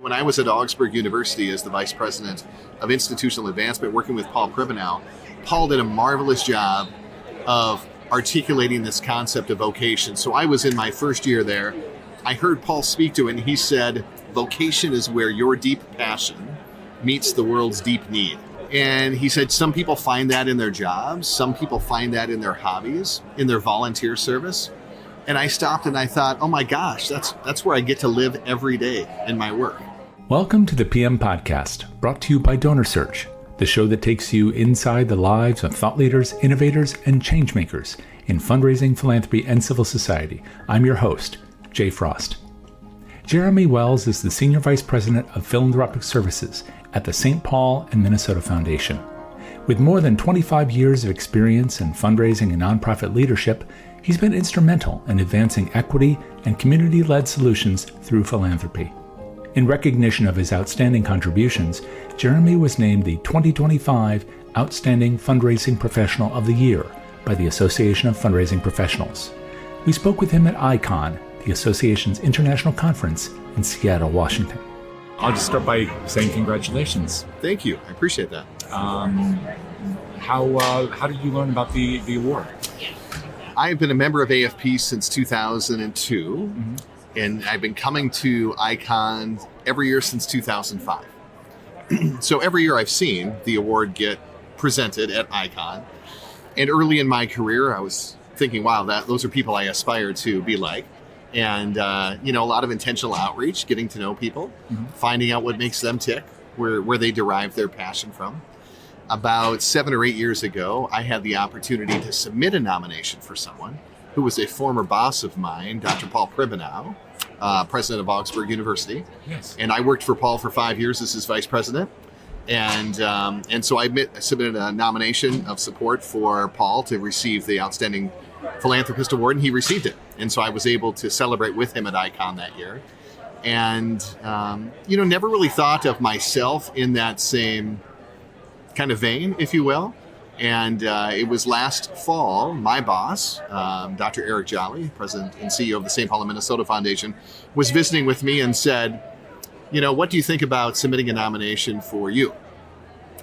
When I was at Augsburg University as the Vice President of Institutional Advancement, working with Paul Pribenow, Paul did a marvelous job of articulating this concept of vocation. So I was in my first year there. I heard Paul speak to it, and he said, vocation is where your deep passion meets the world's deep need. And he said some people find that in their jobs, some people find that in their hobbies, in their volunteer service. And I stopped and I thought, oh my gosh, that's where I get to live every day in my work. Welcome to the PM Podcast, brought to you by DonorSearch, the show that takes you inside the lives of thought leaders, innovators, and changemakers in fundraising, philanthropy, and civil society. I'm your host, Jay Frost. Jeremy Wells is the Senior Vice President of Philanthropic Services at the St. Paul and Minnesota Foundation. With more than 25 years of experience in fundraising and nonprofit leadership, he's been instrumental in advancing equity and community-led solutions through philanthropy. In recognition of his outstanding contributions, Jeremy was named the 2025 Outstanding Fundraising Professional of the Year by the Association of Fundraising Professionals. We spoke with him at ICON, the association's international conference in Seattle, Washington. I'll just start by saying congratulations. Thank you. I appreciate that. How did you learn about the award? I've been a member of AFP since 2002, and I've been coming to ICON every year since 2005. So every year I've seen the award get presented at ICON. And early in my career, I was thinking, wow, those are people I aspire to be like. And, a lot of intentional outreach, getting to know people, finding out what makes them tick, where they derive their passion from. About 7 or 8 years ago, I had the opportunity to submit a nomination for someone who was a former boss of mine, Dr. Paul Pribenow, president of Augsburg University. Yes. And I worked for Paul for 5 years as his vice president. And so I submitted a nomination of support for Paul to receive the Outstanding Philanthropist Award, and he received it. And so I was able to celebrate with him at ICON that year. And, never really thought of myself in that same kind of vein, if you will. And it was last fall, my boss, Dr. Eric Jolly, president and CEO of the St. Paul and Minnesota Foundation, was visiting with me and said, what do you think about submitting a nomination for you?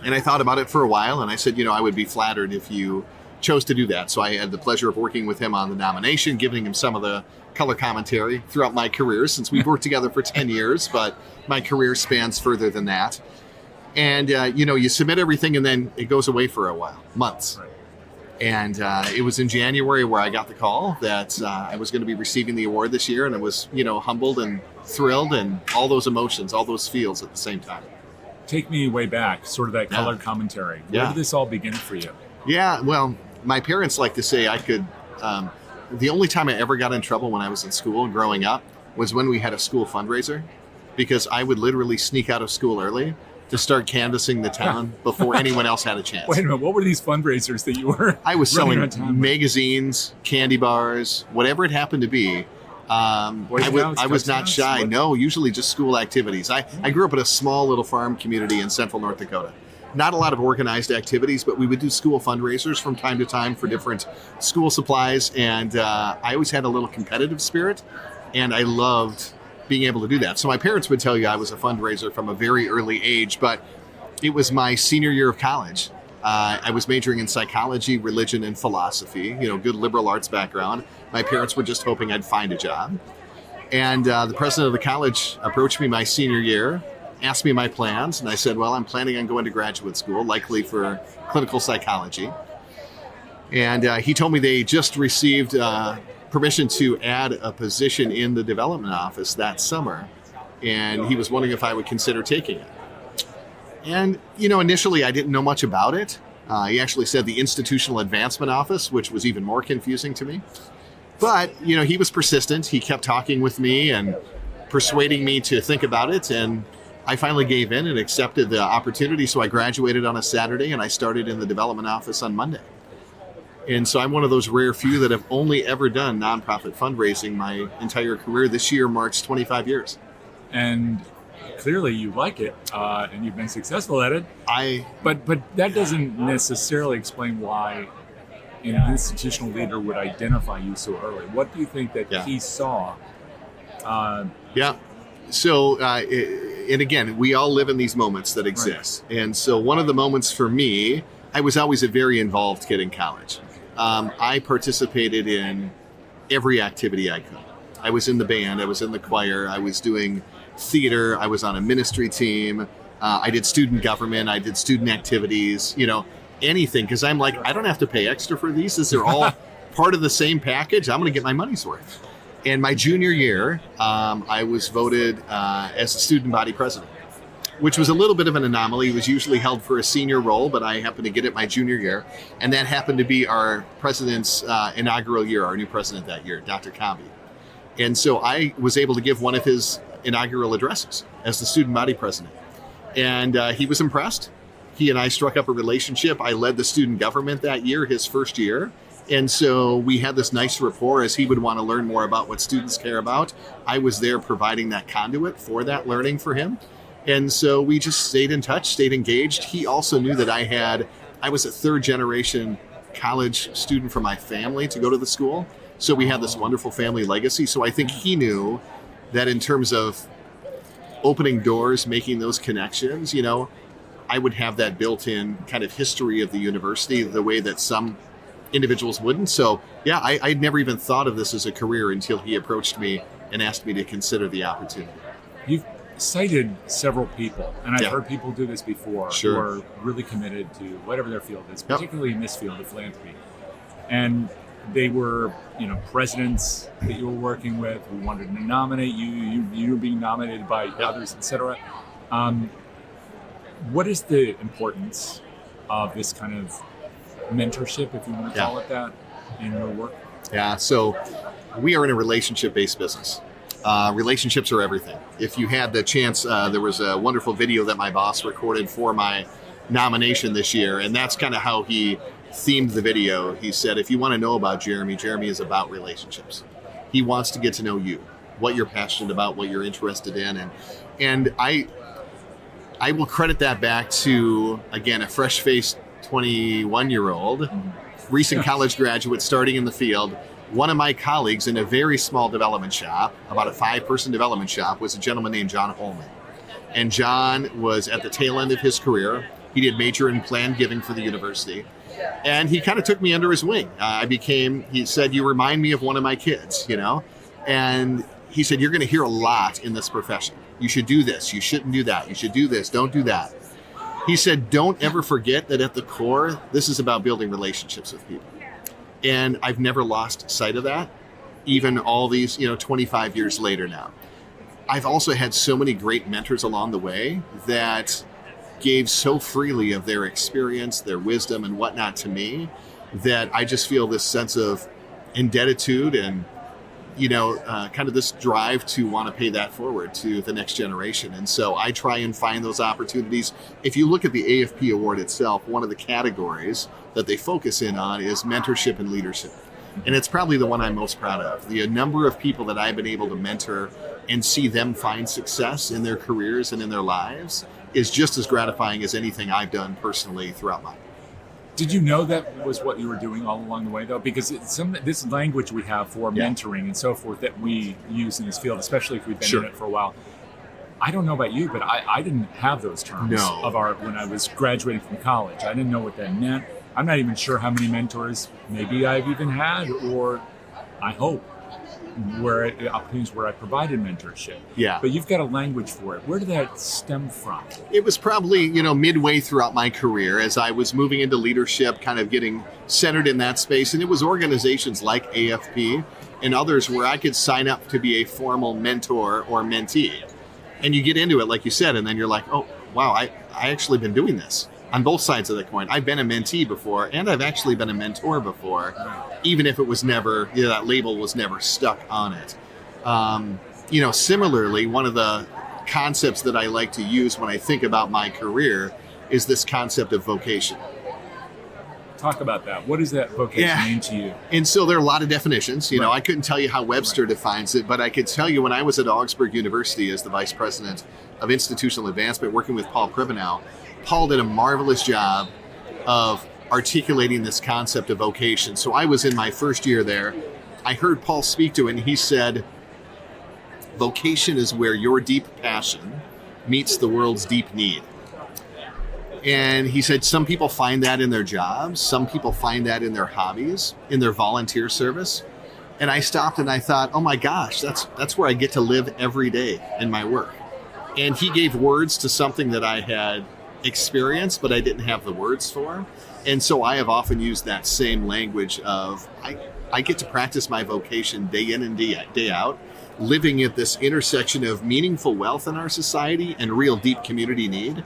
And I thought about it for a while, and I said, I would be flattered if you chose to do that. So I had the pleasure of working with him on the nomination, giving him some of the color commentary throughout my career, since we've worked together for 10 years, but my career spans further than that. And, you submit everything and then it goes away for a while, months. Right. And it was in January where I got the call that I was going to be receiving the award this year. And I was, humbled and thrilled and all those emotions, all those feels at the same time. Take me way back, sort of that color commentary. Where did this all begin for you? Yeah, well, my parents like to say I could, the only time I ever got in trouble when I was in school growing up was when we had a school fundraiser, because I would literally sneak out of school early to start canvassing the town before anyone else had a chance. Wait a minute, what were these fundraisers that you were I was selling magazines, candy bars, whatever it happened to be. I was not shy. What? No, usually just school activities. I grew up in a small little farm community in central North Dakota. Not a lot of organized activities, but we would do school fundraisers from time to time for different school supplies. And I always had a little competitive spirit, and I loved being able to do that. So my parents would tell you I was a fundraiser from a very early age, but it was my senior year of college. I was majoring in psychology, religion, and philosophy, good liberal arts background. My parents were just hoping I'd find a job. And the president of the college approached me my senior year, asked me my plans, and I said, well, I'm planning on going to graduate school, likely for clinical psychology. And he told me they just received permission to add a position in the development office that summer, and he was wondering if I would consider taking it. And, initially I didn't know much about it. He actually said the Institutional Advancement Office, which was even more confusing to me. But, he was persistent. He kept talking with me and persuading me to think about it, and I finally gave in and accepted the opportunity. So I graduated on a Saturday, and I started in the development office on Monday. And so I'm one of those rare few that have only ever done nonprofit fundraising my entire career. This year marks 25 years. And clearly you like it, and you've been successful at it. But that doesn't necessarily explain why an institutional leader would identify you so early. What do you think that he saw And again, we all live in these moments that exist. Right. And so one of the moments for me, I was always a very involved kid in college. I participated in every activity I could. I was in the band, I was in the choir, I was doing theater, I was on a ministry team, I did student government, I did student activities, anything. Because I'm like, I don't have to pay extra for these. These are all part of the same package. I'm going to get my money's worth. And my junior year, I was voted as the student body president, which was a little bit of an anomaly. It was usually held for a senior role, but I happened to get it my junior year. And that happened to be our president's inaugural year, our new president that year, Dr. Comby. And so I was able to give one of his inaugural addresses as the student body president. And he was impressed. He and I struck up a relationship. I led the student government that year, his first year. And so we had this nice rapport as he would want to learn more about what students care about. I was there providing that conduit for that learning for him. And so we just stayed in touch, stayed engaged. He also knew that I was a third generation college student from my family to go to the school. So we had this wonderful family legacy. So I think he knew that in terms of opening doors, making those connections, I would have that built-in kind of history of the university the way that some individuals wouldn't. So yeah, I'd never even thought of this as a career until he approached me and asked me to consider the opportunity. You've cited several people, and I've heard people do this before, sure, who are really committed to whatever their field is, particularly in this field of philanthropy. And they were, presidents that you were working with who wanted to nominate you. You were being nominated by others, etc. What is the importance of this kind of mentorship, if you want to call it that, in your work? Yeah, so we are in a relationship-based business. Relationships are everything. If you had the chance, there was a wonderful video that my boss recorded for my nomination this year, and that's kind of how he themed the video. He said, if you want to know about Jeremy is about relationships. He wants to get to know you, what you're passionate about, what you're interested in. And I will credit that back to, again, a fresh-faced 21-year-old, recent college graduate starting in the field. One of my colleagues in a very small development shop, about a 5-person development shop, was a gentleman named John Holman. And John was at the tail end of his career. He did major in planned giving for the university. And he kind of took me under his wing. He said, you remind me of one of my kids, And he said, you're going to hear a lot in this profession. You should do this. You shouldn't do that. You should do this. Don't do that. He said, don't ever forget that at the core, this is about building relationships with people. And I've never lost sight of that, even all these, 25 years later now. I've also had so many great mentors along the way that gave so freely of their experience, their wisdom and whatnot to me, that I just feel this sense of indebtitude and, kind of this drive to want to pay that forward to the next generation. And so I try and find those opportunities. If you look at the AFP award itself, one of the categories that they focus in on is mentorship and leadership. And it's probably the one I'm most proud of. The number of people that I've been able to mentor and see them find success in their careers and in their lives is just as gratifying as anything I've done personally throughout my life. Did you know that was what you were doing all along the way, though? Because this language we have for mentoring and so forth that we use in this field, especially if we've been in it for a while, I don't know about you, but I didn't have those terms when I was graduating from college. I didn't know what that meant. I'm not even sure how many mentors maybe I've even had, or I hope, opportunities where I provided mentorship. Yeah. But you've got a language for it. Where did that stem from? It was probably, midway throughout my career as I was moving into leadership, kind of getting centered in that space. And it was organizations like AFP and others where I could sign up to be a formal mentor or mentee. And you get into it, like you said, and then you're like, oh, wow, I actually been doing this. On both sides of the coin. I've been a mentee before, and I've actually been a mentor before, even if it was never, that label was never stuck on it. Similarly, one of the concepts that I like to use when I think about my career is this concept of vocation. Talk about that. What does that vocation mean to you? And so there are a lot of definitions. I couldn't tell you how Webster defines it, but I could tell you when I was at Augsburg University as the vice president of institutional advancement, working with Paul Pribenow, Paul did a marvelous job of articulating this concept of vocation. So I was in my first year there. I heard Paul speak to it, and he said, vocation is where your deep passion meets the world's deep need. And he said, some people find that in their jobs. Some people find that in their hobbies, in their volunteer service. And I stopped and I thought, oh my gosh, that's where I get to live every day in my work. And he gave words to something that I had experienced, but I didn't have the words for. And so I have often used that same language of, I get to practice my vocation day in and day out, living at this intersection of meaningful wealth in our society and real deep community need,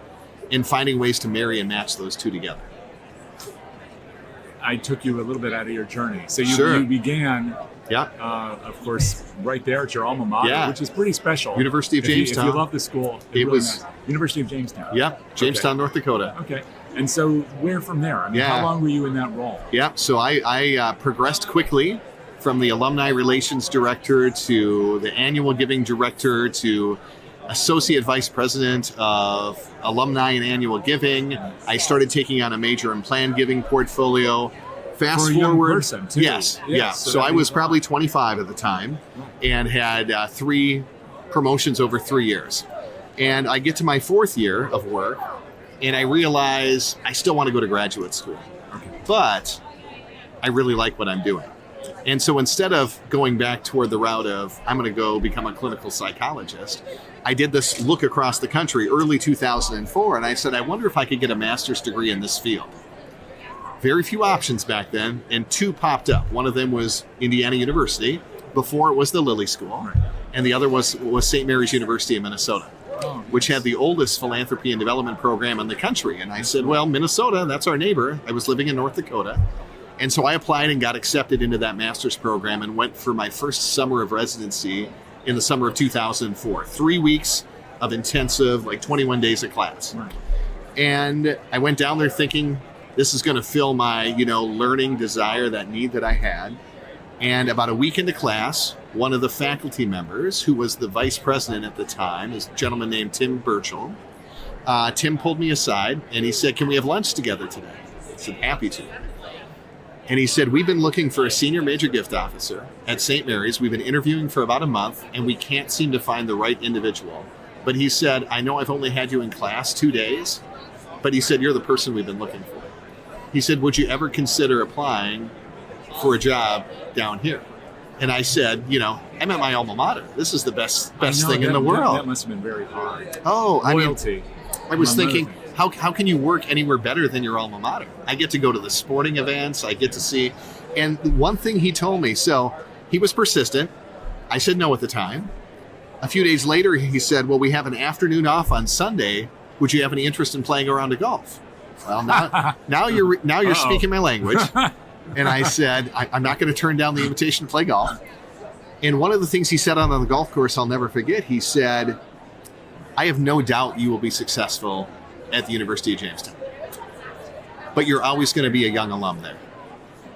and finding ways to marry and match those two together. I took you a little bit out of your journey. So Sure. you began, Yeah. of course, right there at your alma mater, Yeah. which is pretty special. University of Jamestown. If you love the school, It really was- nice. University of Jamestown. Yep. Jamestown, North Dakota. Okay. And so where from there? I mean, Yeah. how long were you in that role? Yeah, so I progressed quickly from the alumni relations director to the annual giving director to associate vice president of alumni and annual giving. I started taking on a major and planned giving portfolio. Fast For a young forward, person, too. yes, Yes, yeah. so So I that'd was be- probably 25 at the time, and had 3 promotions over 3 years. And I get to my 4th year of work, and I realize I still want to go to graduate school, but I really like what I'm doing. And so instead of going back toward the route of, I'm going to go become a clinical psychologist, I did this look across the country early 2004, and I said, I wonder if I could get a master's degree in this field. Very few options back then, and 2 popped up. One of them was Indiana University. Before it was the Lilly School, and the other was St. Mary's University in Minnesota, which had the oldest philanthropy and development program in the country. And I said, well, Minnesota, that's our neighbor. I was living in North Dakota. And so I applied and got accepted into that master's program and went for my first summer of residency in the summer of 2004. 3 weeks of intensive, like 21 days of class. And I went down there thinking, this is going to fill my, learning desire, that need that I had. And about a week into class, one of the faculty members, who was the vice president at the time, is a gentleman named Tim Burchell. Tim pulled me aside and he said, can we have lunch together today? I said, happy to. And he said, we've been looking for a senior major gift officer at St. Mary's. We've been interviewing for about a month and we can't seem to find the right individual. But he said, I know I've only had you in class 2 days, but he said, you're the person we've been looking for. He said, would you ever consider applying for a job down here? And I said, I'm at my alma mater. This is the best thing in the world. That must have been very hard. Oh, Loyalty. I was thinking, how can you work anywhere better than your alma mater? I get to go to the sporting events. I get to see. And one thing he told me, so he was persistent. I said no at the time. A few days later, he said, well, we have an afternoon off on Sunday. Would you have any interest in playing a round of golf? Well, now you're speaking my language. And I said, I'm not going to turn down the invitation to play golf. And one of the things he said on the golf course, I'll never forget, he said, I have no doubt you will be successful at the University of Jamestown. But you're always going to be a young alum there.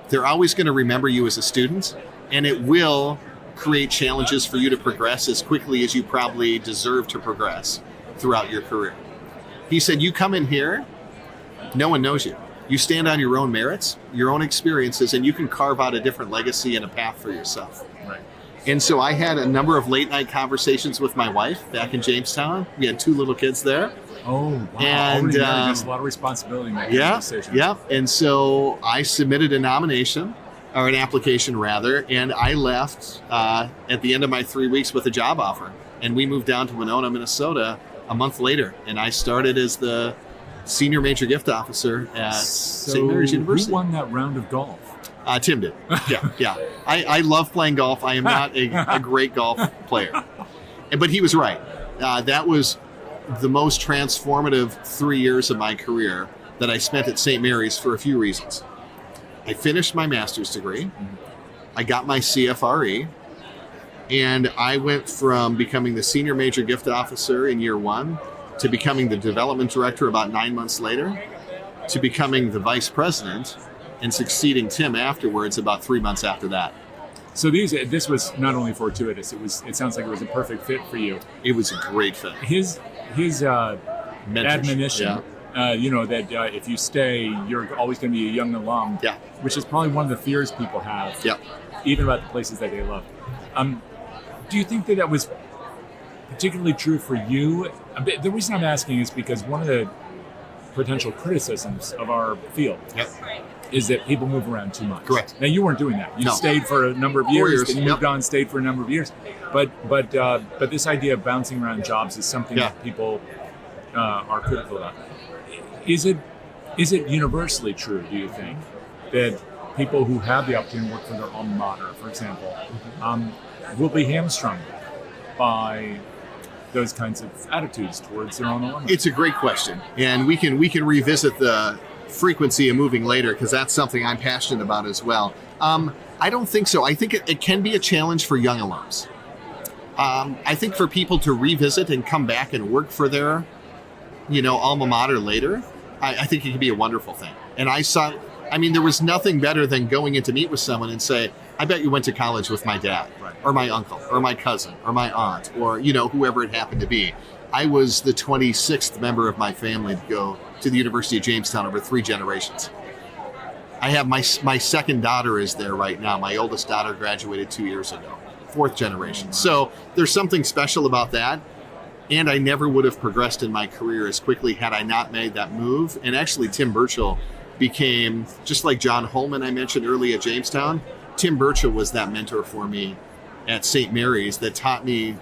They're always going to remember you as a student, and it will create challenges for you to progress as quickly as you probably deserve to progress throughout your career. He said, you come in here, no one knows you. You stand on your own merits, your own experiences, and you can carve out a different legacy and a path for yourself. Right. And so I had a number of late night conversations with my wife back in Jamestown. We had 2 little kids there. Oh, wow. And, Already married, that's a lot of responsibility in that kind of decision. Yeah. And so I submitted an application rather, and I left at the end of my 3 weeks with a job offer. And we moved down to Winona, Minnesota a month later. And I started as the senior major gift officer at St. Mary's University. Who won that round of golf? Tim did. Yeah. I love playing golf. I am not a great golf player. But he was right. That was the most transformative 3 years of my career that I spent at St. Mary's for a few reasons. I finished my master's degree. I got my CFRE. And I went from becoming the senior major gift officer in year 1 to becoming the development director about 9 months later, to becoming the vice president and succeeding Tim afterwards about 3 months after that. So this was not only fortuitous, it sounds like it was a perfect fit for you. It was a great fit. His admonition, that if you stay, you're always going to be a young alum, which is probably one of the fears people have, even about the places that they love. Do you think that was particularly true for you? The reason I'm asking is because one of the potential criticisms of our field is that people move around too much. Correct. Now, you weren't doing that. You stayed for a number of 4 years, years. then you moved on, stayed for a number of years. But this idea of bouncing around jobs is something that people are critical of. Is it universally true, do you think, that people who have the opportunity to work for their alma mater, for example, will be hamstrung by those kinds of attitudes towards their own alma mater? It's a great question, and we can revisit the frequency of moving later, because that's something I'm passionate about as well. I don't think so. I think it can be a challenge for young alums. I think for people to revisit and come back and work for their, alma mater later, I think it can be a wonderful thing. And there was nothing better than going in to meet with someone and say, I bet you went to college with my dad, or my uncle, or my cousin, or my aunt, or, whoever it happened to be. I was the 26th member of my family to go to the University of Jamestown over 3 generations. I have my second daughter is there right now. My oldest daughter graduated 2 years ago, 4th generation. So there's something special about that. And I never would have progressed in my career as quickly had I not made that move. And actually, Tim Burchell became, just like John Holman I mentioned early at Jamestown, Tim Burchell was that mentor for me at St. Mary's that taught me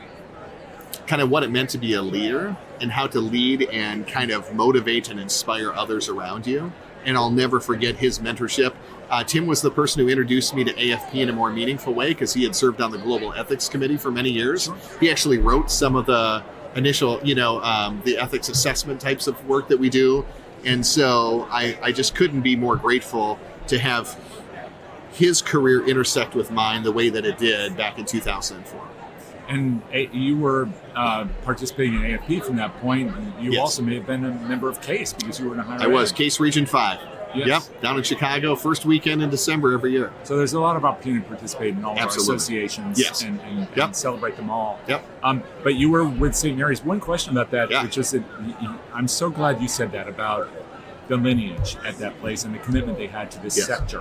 kind of what it meant to be a leader and how to lead and kind of motivate and inspire others around you. And I'll never forget his mentorship. Tim was the person who introduced me to AFP in a more meaningful way, because he had served on the Global Ethics Committee for many years. He actually wrote some of the initial, the ethics assessment types of work that we do. And so I just couldn't be more grateful to have his career intersect with mine the way that it did back in 2004. And you were participating in AFP from that point. You also may have been a member of CASE, because you were in a higher I was, CASE Region 5. Yes. Yep, down in Chicago, first weekend in December every year. So there's a lot of opportunity to participate in all of our associations and celebrate them all. Yep. But you were with St. Mary's. One question about that, which is that I'm so glad you said that about the lineage at that place and the commitment they had to this sector,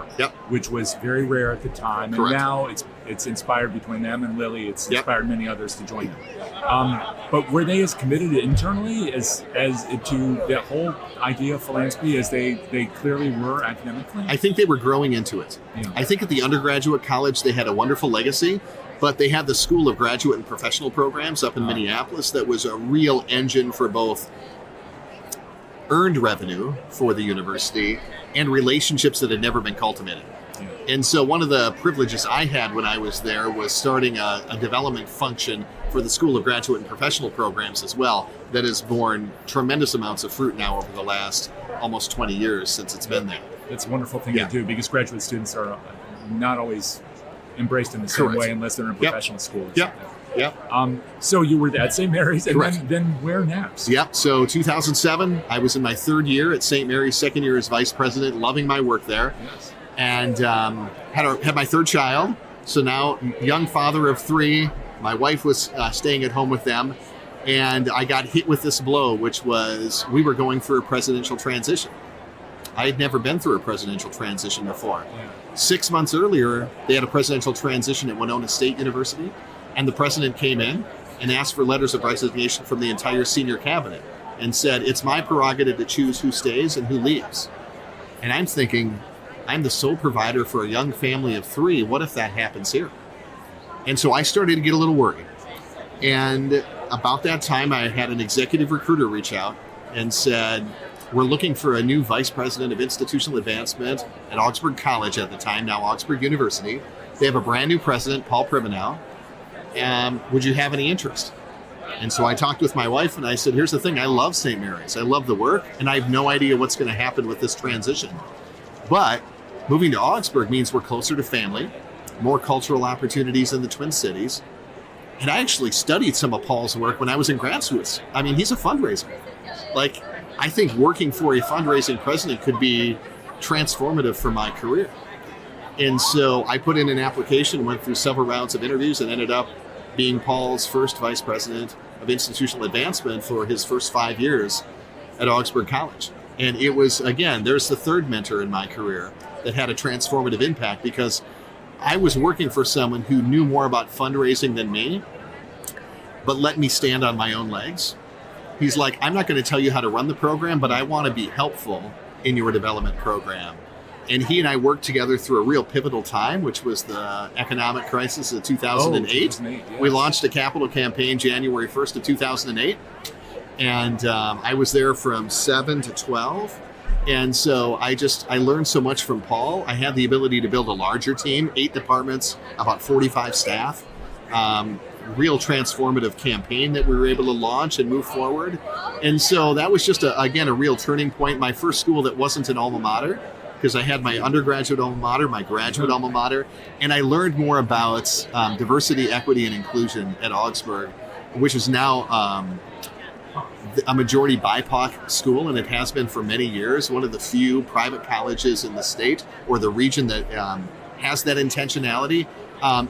which was very rare at the time. Correct. And now it's inspired between them and Lily. It's inspired many others to join them. But were they as committed internally as to that whole idea of philanthropy as they clearly were academically? I think they were growing into it. Yeah. I think at the undergraduate college they had a wonderful legacy, but they had the School of Graduate and Professional Programs up in Minneapolis that was a real engine for both earned revenue for the university and relationships that had never been cultivated. Yeah. And so one of the privileges I had when I was there was starting a development function for the School of Graduate and Professional Programs as well, that has borne tremendous amounts of fruit now over the last almost 20 years since it's been there. It's a wonderful thing to do, because graduate students are not always embraced in the same way unless they're in professional schools. So you were at St. Mary's, and then where next? So 2007, I was in my 3rd year at St. Mary's, 2nd year as vice president, loving my work there, and had my 3rd child. So now, young father of 3, my wife was staying at home with them, and I got hit with this blow, which was we were going through a presidential transition. I had never been through a presidential transition before. 6 months earlier, they had a presidential transition at Winona State University, and the president came in and asked for letters of resignation from the entire senior cabinet and said, it's my prerogative to choose who stays and who leaves. And I'm thinking, I'm the sole provider for a young family of 3. What if that happens here? And so I started to get a little worried. And about that time, I had an executive recruiter reach out and said, we're looking for a new vice president of institutional advancement at Augsburg College at the time, now Augsburg University. They have a brand new president, Paul Privenow. Would you have any interest? And so I talked with my wife and I said, here's the thing, I love St. Mary's. I love the work, and I have no idea what's going to happen with this transition. But moving to Augsburg means we're closer to family, more cultural opportunities in the Twin Cities. And I actually studied some of Paul's work when I was in grad school. I mean, he's a fundraiser. Like, I think working for a fundraising president could be transformative for my career. And so I put in an application, went through several rounds of interviews, and ended up being Paul's first vice president of institutional advancement for his first 5 years at Augsburg College. And it was, again, there's the third mentor in my career that had a transformative impact, because I was working for someone who knew more about fundraising than me. but let me stand on my own legs. He's like, I'm not going to tell you how to run the program, but I want to be helpful in your development program. And he and I worked together through a real pivotal time, which was the economic crisis of 2008. Yes. We launched a capital campaign January 1st of 2008. And I was there from 7 to 12. And so I learned so much from Paul. I had the ability to build a larger team, 8 departments, about 45 staff. Real transformative campaign that we were able to launch and move forward. And so that was just, a real turning point. My first school that wasn't an alma mater, because I had my undergraduate alma mater, my graduate alma mater, and I learned more about diversity, equity, and inclusion at Augsburg, which is now a majority BIPOC school, and it has been for many years. One of the few private colleges in the state or the region that has that intentionality.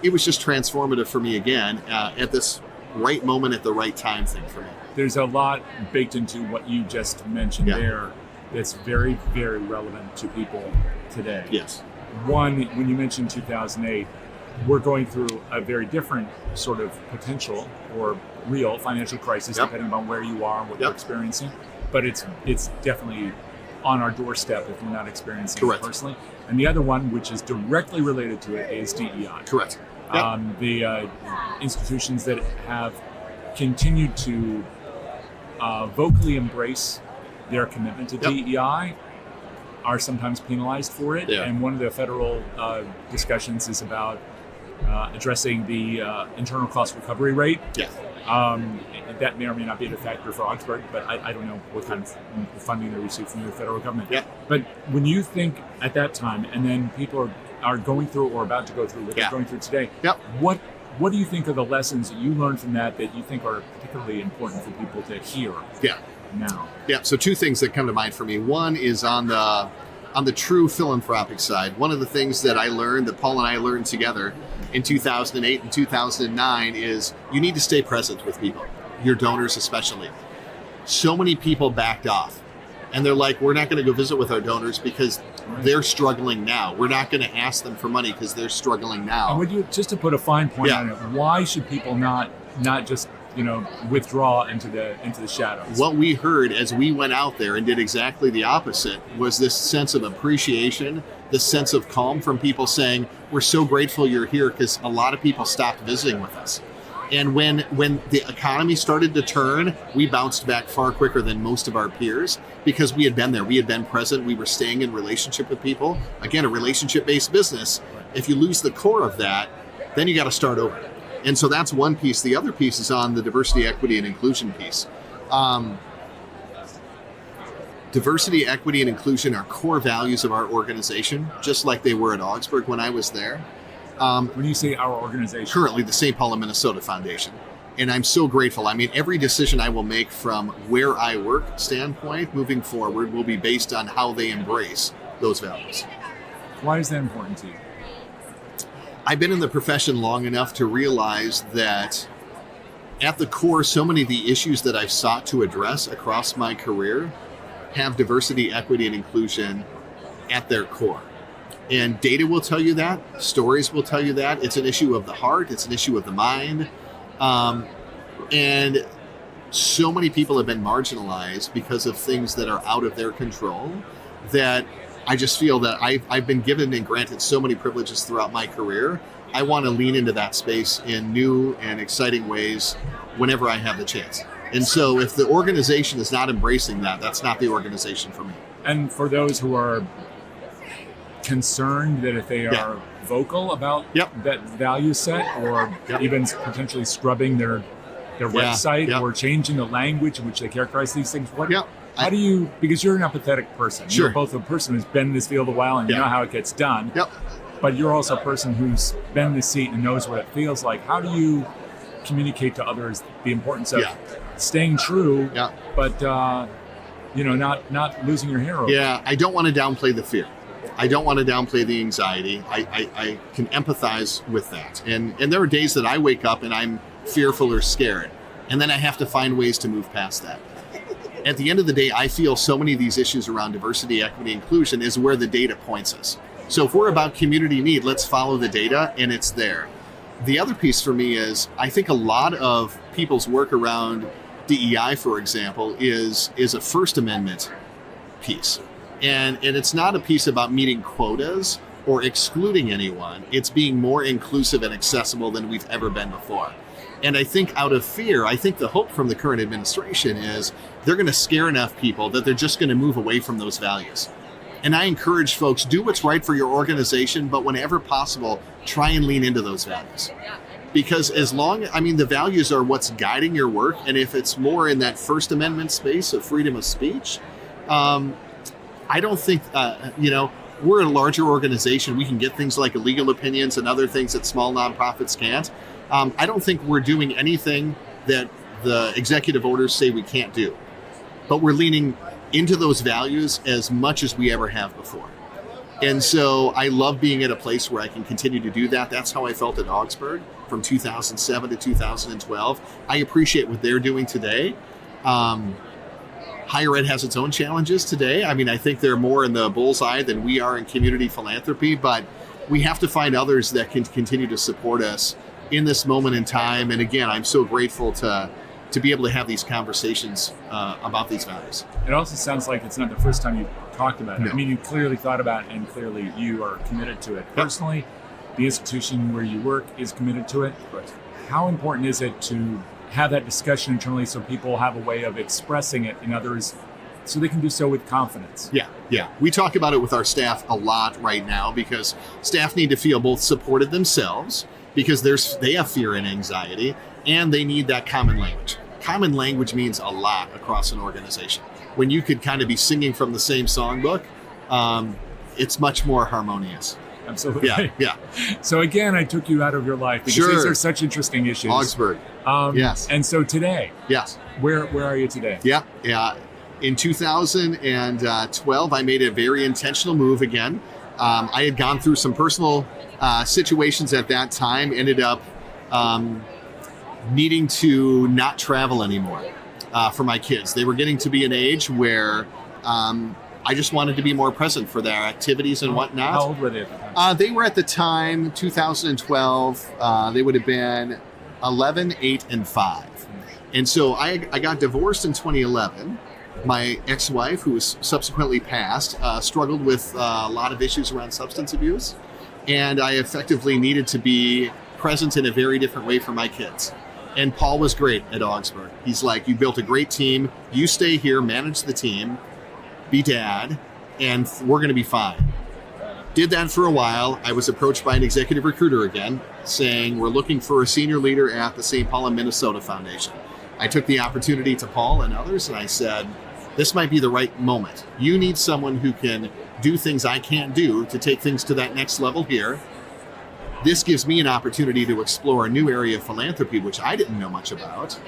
It was just transformative for me again at this right moment at the right time thing for me. There's a lot baked into what you just mentioned there that's very, very relevant to people today. Yes. One, when you mentioned 2008, we're going through a very different sort of potential or real financial crisis, depending on where you are and what you're experiencing. But it's definitely on our doorstep if we're not experiencing it personally. And the other one, which is directly related to it, is DEI. Correct. The institutions that have continued to vocally embrace their commitment to DEI are sometimes penalized for it. And one of the federal discussions is about addressing the internal cost recovery rate. That may or may not be a factor for Augsburg, but I don't know what kind of funding they receive from the federal government. But when you think at that time, and then people are going through or about to go through what they're going through today, what do you think are the lessons that you learned from that you think are particularly important for people to hear now? So 2 things that come to mind for me. One is on the true philanthropic side. One of the things that I learned, that Paul and I learned together in 2008 and 2009, is you need to stay present with people, your donors especially. So many people backed off, and they're like, we're not going to go visit with our donors because they're struggling now. We're not going to ask them for money because they're struggling now. And would you, just to put a fine point on it, why should people not just withdraw into the shadows? What we heard as we went out there and did exactly the opposite was this sense of appreciation, this sense of calm from people saying, we're so grateful you're here, because a lot of people stopped visiting with us. And when the economy started to turn, we bounced back far quicker than most of our peers because we had been there. We had been present. We were staying in relationship with people. Again, a relationship-based business. If you lose the core of that, then you got to start over. And so that's one piece. The other piece is on the diversity, equity, and inclusion piece. Diversity, equity, and inclusion are core values of our organization, just like they were at Augsburg when I was there. When you say our organization? Currently, the St. Paul and Minnesota Foundation. And I'm so grateful. I mean, every decision I will make from where I work standpoint moving forward will be based on how they embrace those values. Why is that important to you? I've been in the profession long enough to realize that at the core, so many of the issues that I've sought to address across my career have diversity, equity, and inclusion at their core. And data will tell you that. Stories will tell you that. It's an issue of the heart. It's an issue of the mind. And so many people have been marginalized because of things that are out of their control, that I just feel that I've been given and granted so many privileges throughout my career. I want to lean into that space in new and exciting ways whenever I have the chance. And so if the organization is not embracing that, that's not the organization for me. And for those who are concerned that if they are vocal about that value set, or even potentially scrubbing their website or changing the language in which they characterize these things, how do you, because you're an empathetic person, you're both a person who's been in this field a while and you know how it gets done, but you're also a person who's been in the seat and knows what it feels like. How do you communicate to others the importance of staying true, but not losing your hair over? I don't want to downplay the fear. I don't want to downplay the anxiety. I can empathize with that. And there are days that I wake up and I'm fearful or scared. And then I have to find ways to move past that. At the end of the day, I feel so many of these issues around diversity, equity, inclusion is where the data points us. So if we're about community need, let's follow the data, and it's there. The other piece for me is I think a lot of people's work around DEI, for example, is a First Amendment piece. And it's not a piece about meeting quotas or excluding anyone. It's being more inclusive and accessible than we've ever been before. And I think out of fear, I think the hope from the current administration is they're going to scare enough people that they're just going to move away from those values. And I encourage folks, do what's right for your organization, but whenever possible, try and lean into those values. Because the values are what's guiding your work. And if it's more in that First Amendment space of freedom of speech, I don't think, we're a larger organization. We can get things like legal opinions and other things that small nonprofits can't. I don't think we're doing anything that the executive orders say we can't do. But we're leaning into those values as much as we ever have before. And so I love being at a place where I can continue to do that. That's how I felt at Augsburg from 2007 to 2012. I appreciate what they're doing today. Higher ed has its own challenges today. I mean, I think they're more in the bullseye than we are in community philanthropy, but we have to find others that can continue to support us in this moment in time. And again, I'm so grateful to be able to have these conversations about these values. It also sounds like it's not the first time you've talked about it. No. I mean, you clearly thought about it, and clearly you are committed to it. Personally, the institution where you work is committed to it. Right. How important is it to have that discussion internally so people have a way of expressing it in others so they can do so with confidence? Yeah. We talk about it with our staff a lot right now because staff need to feel both supported themselves because they have fear and anxiety, and they need that common language. Common language means a lot across an organization. When you could kind of be singing from the same songbook, it's much more harmonious. Absolutely. Yeah. So again, I took you out of your life because these are such interesting issues. Augsburg. Yes. And so today, yes. Where are you today? Yeah. In 2012, I made a very intentional move again. I had gone through some personal situations at that time, ended up needing to not travel anymore for my kids. They were getting to be an age where I just wanted to be more present for their activities and whatnot. How old were they at the time? They were at the time, 2012, they would have been 11, 8, and 5. And so I got divorced in 2011. My ex-wife, who was subsequently passed, struggled with a lot of issues around substance abuse. And I effectively needed to be present in a very different way for my kids. And Paul was great at Augsburg. He's like, you built a great team. You stay here, manage the team, be dad, and we're going to be fine. Did that for a while. I was approached by an executive recruiter again, saying we're looking for a senior leader at the St. Paul and Minnesota Foundation. I took the opportunity to Paul and others, and I said, this might be the right moment. You need someone who can do things I can't do to take things to that next level here. This gives me an opportunity to explore a new area of philanthropy, which I didn't know much about.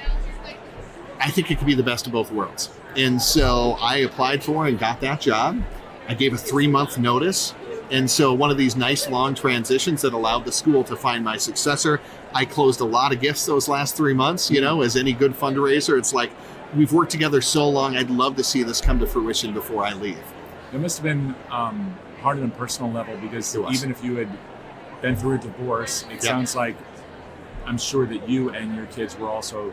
I think it could be the best of both worlds. And so I applied for and got that job. I gave a 3-month notice. And so one of these nice long transitions that allowed the school to find my successor. I closed a lot of gifts those last 3 months, as any good fundraiser. It's like, we've worked together so long. I'd love to see this come to fruition before I leave. It must have been hard on a personal level because even if you had been through a divorce, it sounds like I'm sure that you and your kids were also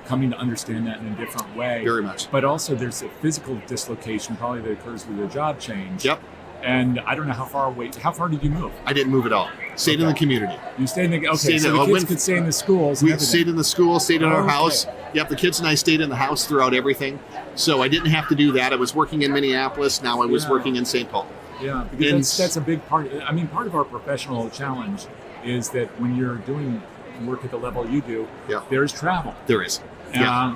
coming to understand that in a different way. Very much. But also there's a physical dislocation probably that occurs with a job change. Yep. And I don't know how far did you move? I didn't move at all. Stayed in the community. You stayed in the, so the kids could stay in the schools. We stayed in the school, stayed in our house. Yep, the kids and I stayed in the house throughout everything. So I didn't have to do that. I was working in Minneapolis. Now I was working in St. Paul. Yeah, because that's a big part. I mean, part of our professional challenge is that when you're doing work at the level you do, there's travel. There is.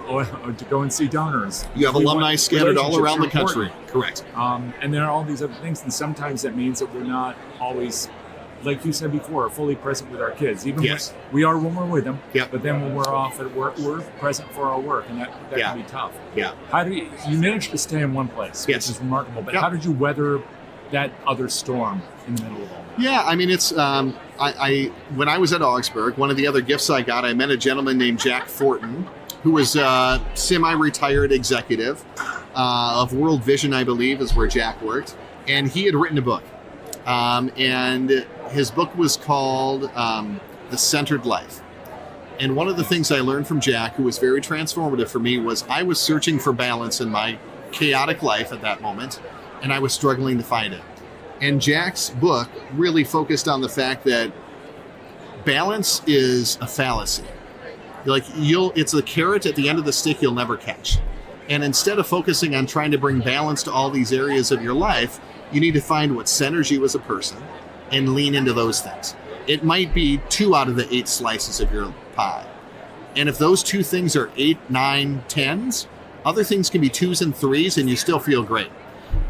Or to go and see donors. You have alumni scattered all around the country. Correct. And there are all these other things, and sometimes that means that we're not always, like you said before, fully present with our kids. Even we are when we're with them, but then when we're off at work, we're present for our work, and that can be tough. Yeah. How do you managed to stay in one place, which is remarkable, but how did you weather that other storm in the middle of all that? Yeah, I mean, it's I when I was at Augsburg, one of the other gifts I got, I met a gentleman named Jack Fortin, who was a semi-retired executive of World Vision, I believe, is where Jack worked. And he had written a book. And his book was called The Centered Life. And one of the things I learned from Jack, who was very transformative for me, was I was searching for balance in my chaotic life at that moment, and I was struggling to find it. And Jack's book really focused on the fact that balance is a fallacy. It's a carrot at the end of the stick you'll never catch. And instead of focusing on trying to bring balance to all these areas of your life, you need to find what centers you as a person and lean into those things. It might be 2 out of the 8 slices of your pie. And if those 2 things are 8, 9, 10s, other things can be 2s and 3s and you still feel great.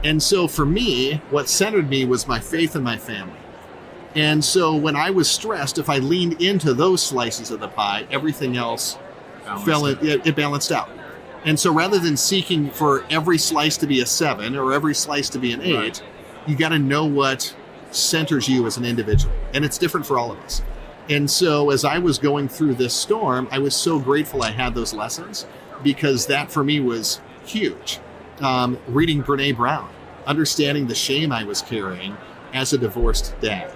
And so for me, what centered me was my faith and my family. And so when I was stressed, if I leaned into those slices of the pie, everything else it balanced out. And so rather than seeking for every slice to be a 7 or every slice to be an 8, right, you got to know what centers you as an individual. And it's different for all of us. And so as I was going through this storm, I was so grateful I had those lessons, because that for me was huge. Reading Brene Brown, understanding the shame I was carrying as a divorced dad.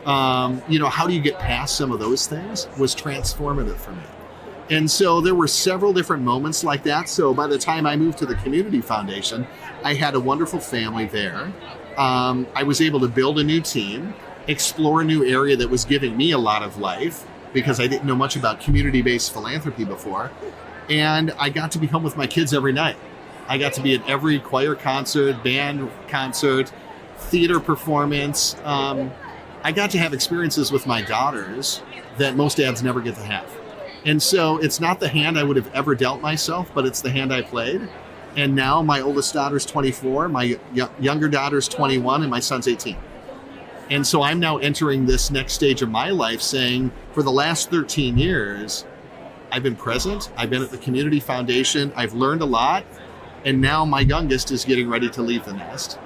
How do you get past some of those things was transformative for me. And so there were several different moments like that. So by the time I moved to the Community Foundation, I had a wonderful family there. I was able to build a new team, explore a new area that was giving me a lot of life, because I didn't know much about community-based philanthropy before. And I got to be home with my kids every night. I got to be at every choir concert, band concert, theater performance. I got to have experiences with my daughters that most dads never get to have. And so it's not the hand I would have ever dealt myself, but it's the hand I played. And now my oldest daughter's 24, my younger daughter's 21, and my son's 18. And so I'm now entering this next stage of my life saying, for the last 13 years, I've been present, I've been at the Community Foundation, I've learned a lot, and now my youngest is getting ready to leave the nest.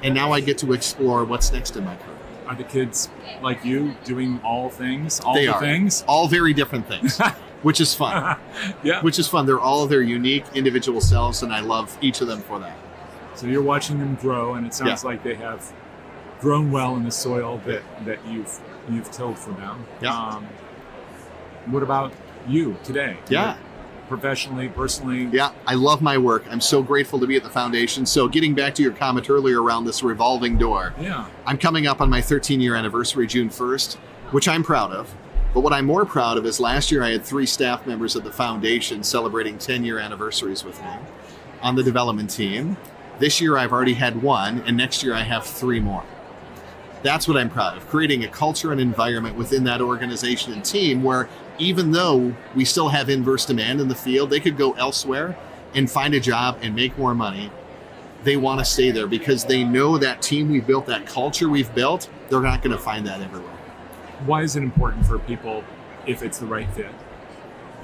And now I get to explore what's next in my career. Are the kids like you doing all things, things? All very different things, which is fun. Yeah. Which is fun. They're all their unique individual selves, and I love each of them for that. So you're watching them grow, and it sounds like they have grown well in the soil that you've tilled for them. Yeah. What about you today? Yeah. Professionally, personally? Yeah, I love my work. I'm so grateful to be at the foundation. So getting back to your comment earlier around this revolving door, I'm coming up on my 13-year anniversary, June 1st, which I'm proud of. But what I'm more proud of is last year I had 3 staff members of the foundation celebrating 10-year anniversaries with me on the development team. This year I've already had 1, and next year I have 3 more. That's what I'm proud of, creating a culture and environment within that organization and team where even though we still have inverse demand in the field, they could go elsewhere and find a job and make more money. They want to stay there because they know that team we've built, that culture we've built, they're not going to find that everywhere. Why is it important for people, if it's the right fit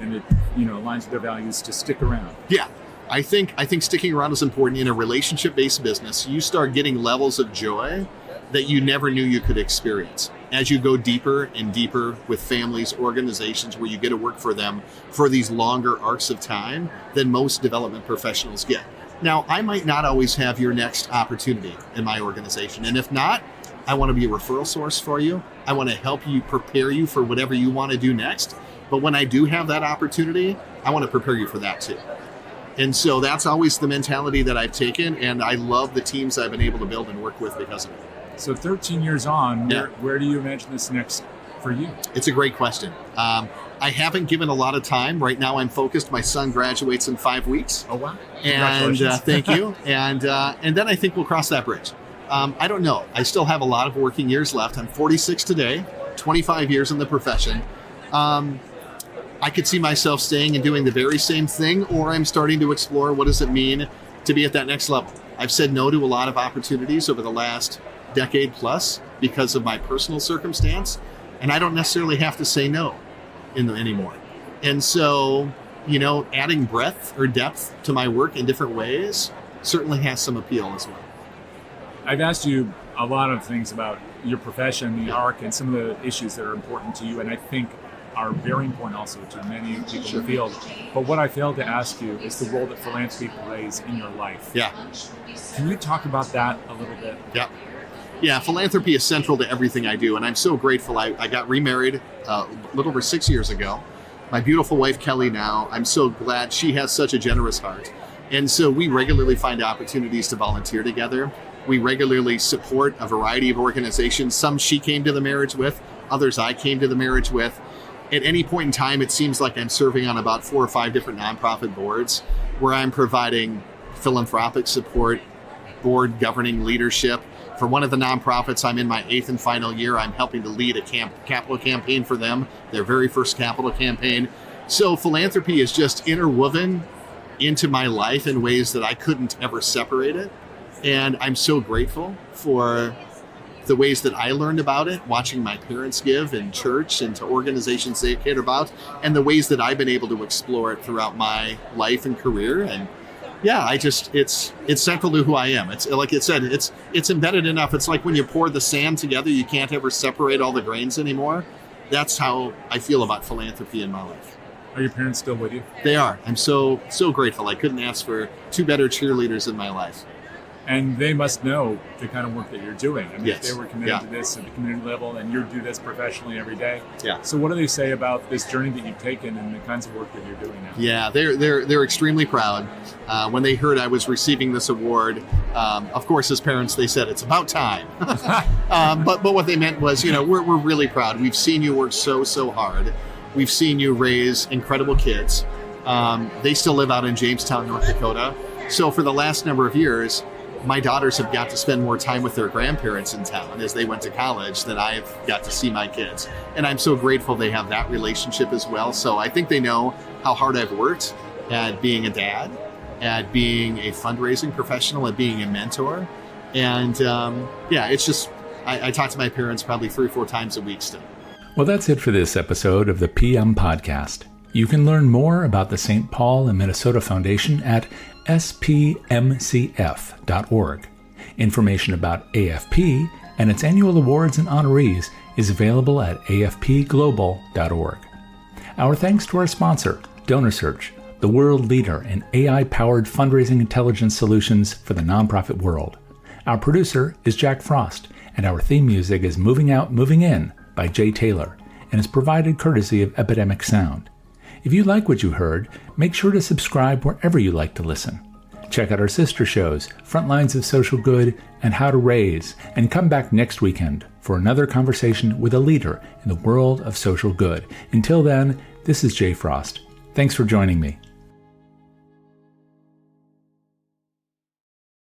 and it aligns with their values, to stick around? Yeah, I think sticking around is important. In a relationship-based business, you start getting levels of joy that you never knew you could experience as you go deeper and deeper with families, organizations where you get to work for them for these longer arcs of time than most development professionals get. Now, I might not always have your next opportunity in my organization. And if not, I want to be a referral source for you. I want to help you, prepare you for whatever you want to do next. But when I do have that opportunity, I want to prepare you for that too. And so that's always the mentality that I've taken. And I love the teams I've been able to build and work with because of it. So 13 years on, where do you imagine this next for you? It's a great question. I haven't given a lot of time. Right now I'm focused. My son graduates in 5 weeks. Oh, wow. And thank you. And then I think we'll cross that bridge. I don't know. I still have a lot of working years left. I'm 46 today, 25 years in the profession. I could see myself staying and doing the very same thing, or I'm starting to explore what does it mean to be at that next level. I've said no to a lot of opportunities over the last decade plus because of my personal circumstance, and I don't necessarily have to say no anymore. And so, adding breadth or depth to my work in different ways certainly has some appeal as well. I've asked you a lot of things about your profession, the arc, and some of the issues that are important to you, and I think are very important also to many people in the field. But what I failed to ask you is the role that philanthropy plays in your life. Yeah. Can you talk about that a little bit? Yeah, philanthropy is central to everything I do, and I'm so grateful. I got remarried a little over 6 years ago, my beautiful wife, Kelly, now, I'm so glad she has such a generous heart. And so we regularly find opportunities to volunteer together. We regularly support a variety of organizations. Some she came to the marriage with, others I came to the marriage with. At any point in time, it seems like I'm serving on about 4 or 5 different nonprofit boards where I'm providing philanthropic support, board governing leadership. For one of the nonprofits, I'm in my 8th and final year. I'm helping to lead a capital campaign for them, their very first capital campaign. So philanthropy is just interwoven into my life in ways that I couldn't ever separate it. And I'm so grateful for the ways that I learned about it, watching my parents give in church and to organizations they cared about, and the ways that I've been able to explore it throughout my life and career. And yeah, it's central to who I am. It's like it said, it's embedded enough. It's like when you pour the sand together, you can't ever separate all the grains anymore. That's how I feel about philanthropy in my life. Are your parents still with you? They are. I'm so grateful. I couldn't ask for 2 better cheerleaders in my life. And they must know the kind of work that you're doing. I mean, yes. If they were committed to this at the community level and you do this professionally every day. Yeah. So what do they say about this journey that you've taken and the kinds of work that you're doing now? Yeah, they're extremely proud. When they heard I was receiving this award, of course, as parents, they said, it's about time. But what they meant was, we're really proud. We've seen you work so hard. We've seen you raise incredible kids. They still live out in Jamestown, North Dakota. So for the last number of years, my daughters have got to spend more time with their grandparents in town as they went to college than I've got to see my kids. And I'm so grateful they have that relationship as well. So I think they know how hard I've worked at being a dad, at being a fundraising professional, at being a mentor. And it's just, I talk to my parents probably 3 or 4 times a week still. Well, that's it for this episode of the PM Podcast. You can learn more about the St. Paul and Minnesota Foundation at spmcf.org. Information about AFP and its annual awards and honorees is available at afpglobal.org. Our thanks to our sponsor, DonorSearch, the world leader in AI-powered fundraising intelligence solutions for the nonprofit world. Our producer is Jack Frost, and our theme music is Moving Out, Moving In by Jay Taylor, and is provided courtesy of Epidemic Sound. If you like what you heard, make sure to subscribe wherever you like to listen. Check out our sister shows, Frontlines of Social Good and How to Raise, and come back next weekend for another conversation with a leader in the world of social good. Until then, this is Jay Frost. Thanks for joining me.